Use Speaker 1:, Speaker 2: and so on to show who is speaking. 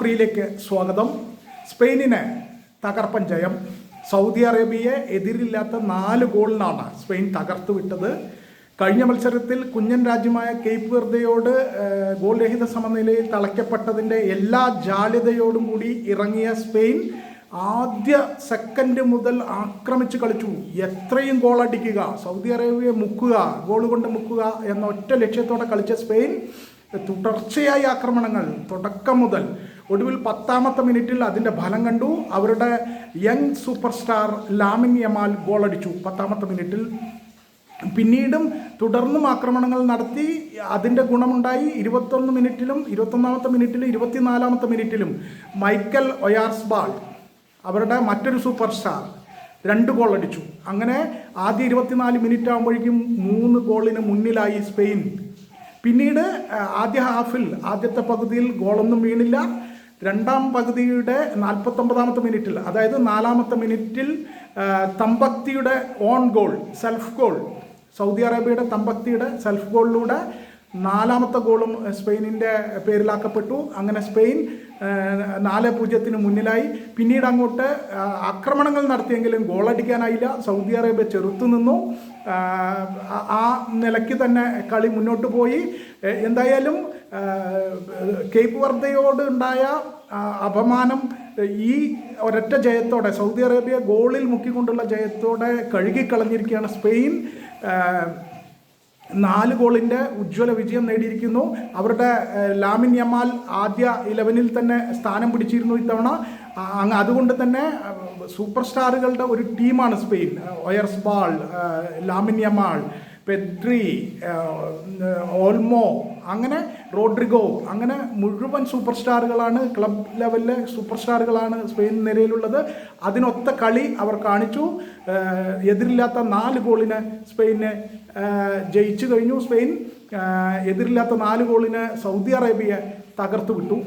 Speaker 1: ഫ്രീയിലേക്ക് സ്വാഗതം. സ്പെയിനിന് തകർപ്പൻ ജയം. സൗദി അറേബ്യയെ എതിരില്ലാത്ത 4 ഗോളിനാണ് സ്പെയിൻ തകർത്തു വിട്ടത്. കഴിഞ്ഞ മത്സരത്തിൽ കുഞ്ഞൻ രാജ്യമായ കേപ്പ് വെർദെയോട് ഗോൾ രഹിത സമനിലയിൽ തളയ്ക്കപ്പെട്ടതിൻ്റെ എല്ലാ ജാള്യതയോടും കൂടി ഇറങ്ങിയ സ്പെയിൻ ആദ്യ സെക്കൻഡ് മുതൽ ആക്രമിച്ച് കളിച്ചു. എത്രയും ഗോൾ അടിക്കുക, സൗദി അറേബ്യയെ മുക്കുക, ഗോൾ കൊണ്ട് മുക്കുക എന്ന ഒറ്റ ലക്ഷ്യത്തോടെ കളിച്ച സ്പെയിൻ തുടർച്ചയായ ആക്രമണങ്ങൾ തുടക്കം മുതൽ ഒടുവിൽ 10ാമത്തെ മിനിറ്റിൽ അതിൻ്റെ ഫലം കണ്ടു. അവരുടെ young super star Lamine Yamal ഗോളടിച്ചു 10ാമത്തെ മിനിറ്റിൽ. പിന്നീടും തുടർന്നും ആക്രമണങ്ങൾ നടത്തി. അതിൻ്റെ ഗുണമുണ്ടായി. 21 മിനിറ്റിലും 21ാമത്തെ മിനിറ്റിലും 24ാമത്തെ മിനിറ്റിലും മൈക്കൽ ഒയാർസ്ബാൾ, അവരുടെ മറ്റൊരു സൂപ്പർ സ്റ്റാർ, 2 ഗോൾ അടിച്ചു. അങ്ങനെ ആദ്യ 24 മിനിറ്റ് ആകുമ്പോഴേക്കും 3 ഗോളിന് മുന്നിലായി സ്പെയിൻ. പിന്നീട് ആദ്യ ഹാഫിൽ ആദ്യത്തെ പകുതിയിൽ ഗോളൊന്നും വീണില്ല. രണ്ടാം പകുതിയുടെ 49ാമത്തെ മിനിറ്റിൽ, അതായത് 4ാമത്തെ മിനിറ്റിൽ തമ്പക്തിയുടെ own goal, self goal, Saudi അറേബ്യയുടെ തമ്പക്തിയുടെ സെൽഫ് ഗോളിലൂടെ 4ാമത്തെ ഗോളും സ്പെയിനിൻ്റെ പേരിലാക്കപ്പെട്ടു. അങ്ങനെ സ്പെയിൻ 4-0 മുന്നിലായി. പിന്നീട് അങ്ങോട്ട് ആക്രമണങ്ങൾ നടത്തിയെങ്കിലും ഗോളടിക്കാനായില്ല. സൗദി അറേബ്യ ചെറുത്തു നിന്നു. ആ നിലയ്ക്ക് തന്നെ കളി മുന്നോട്ട് പോയി. എന്തായാലും കേപ്പ് വെർദെയോട് ഉണ്ടായ അപമാനം ഈ ഒരൊറ്റ ജയത്തോടെ, സൗദി അറേബ്യ ഗോളിൽ മുക്കിക്കൊണ്ടുള്ള ജയത്തോടെ കഴുകിക്കളഞ്ഞിരിക്കുകയാണ്. സ്പെയിൻ 4 ഗോളിൻ്റെ ഉജ്ജ്വല വിജയം നേടിയിരിക്കുന്നു. അവരുടെ ലാമിൻ യമാൽ ആദ്യ 11-ൽ തന്നെ സ്ഥാനം പിടിച്ചിരുന്നു ഇത്തവണ. അതുകൊണ്ട് തന്നെ സൂപ്പർ സ്റ്റാറുകളുടെ ഒരു ടീമാണ് Spain. Oyarzabal, Lamine Yamal, Pedri, Olmo, അങ്ങനെ റോഡ്രിഗോ, അങ്ങനെ മുഴുവൻ സൂപ്പർ സ്റ്റാറുകളാണ്, ക്ലബ് ലെവലിലെ സൂപ്പർ സ്റ്റാറുകളാണ് സ്പെയിൻ നിലയിലുള്ളത്. അതിനൊത്ത കളി അവർ കാണിച്ചു. എതിരില്ലാത്ത 4 ഗോളിന് സ്പെയിനെ ജയിച്ചു കഴിഞ്ഞു. സ്പെയിൻ എതിരില്ലാത്ത 4 ഗോളിന് സൗദി അറേബ്യയെ തകർത്തു വിട്ടു.